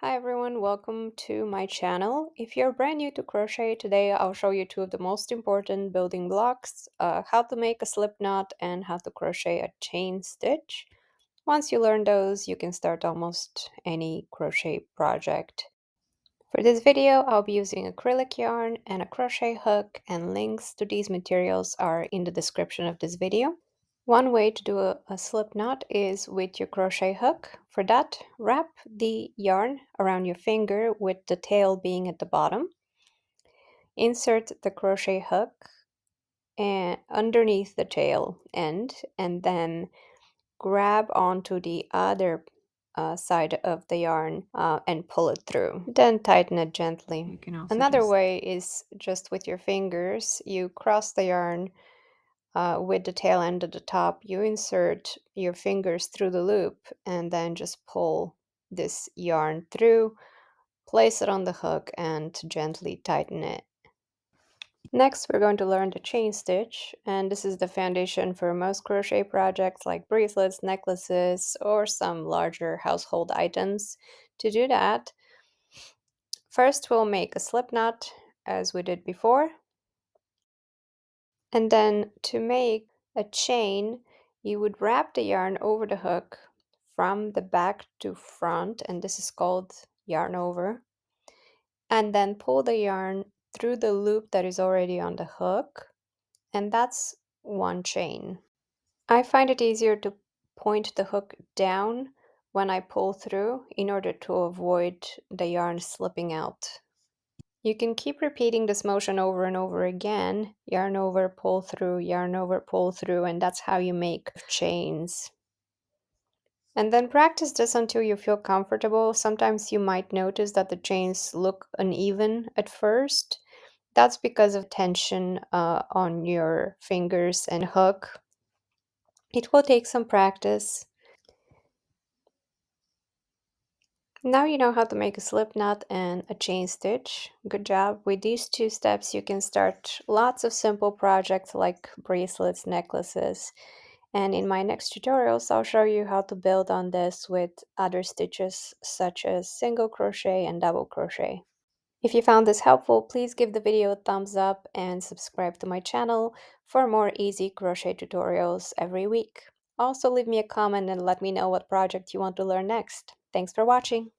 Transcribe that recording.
Hi everyone, welcome to my channel. If you're brand new to crochet, today I'll show you two of the most important building blocks, how to make a slip knot and how to crochet a chain stitch. Once you learn those, you can start almost any crochet project. For this video, I'll be using acrylic yarn and a crochet hook, and links to these materials are in the description of this video. One way to do a slip knot is with your crochet hook. For that, wrap the yarn around your finger with the tail being at the bottom. Insert the crochet hook and underneath the tail end, and then grab onto the other side of the yarn and pull it through. Then tighten it gently. You can also Another just way is just with your fingers. You cross the yarn with the tail end at the top. You insert your fingers through the loop and then just pull this yarn through, place it on the hook, and gently tighten it. Next, we're going to learn the chain stitch, and this is the foundation for most crochet projects like bracelets, necklaces, or some larger household items. To do that, first we'll make a slip knot as we did before, and then to make a chain, you would wrap the yarn over the hook from the back to front, and this is called yarn over, and then pull the yarn through the loop that is already on the hook, and that's one chain. I find it easier to point the hook down when I pull through in order to avoid the yarn slipping out. You can keep repeating this motion over and over again, yarn over, pull through, yarn over, pull through, and that's how you make chains. And then practice this until you feel comfortable. Sometimes you might notice that the chains look uneven at first. That's because of tension on your fingers and hook. It will take some practice. Now you know how to make a slip knot and a chain stitch. Good job. With these two steps, you can start lots of simple projects like bracelets, necklaces. And in my next tutorials, I'll show you how to build on this with other stitches such as single crochet and double crochet. If you found this helpful, please give the video a thumbs up and subscribe to my channel for more easy crochet tutorials every week. Also, leave me a comment and let me know what project you want to learn next. Thanks for watching!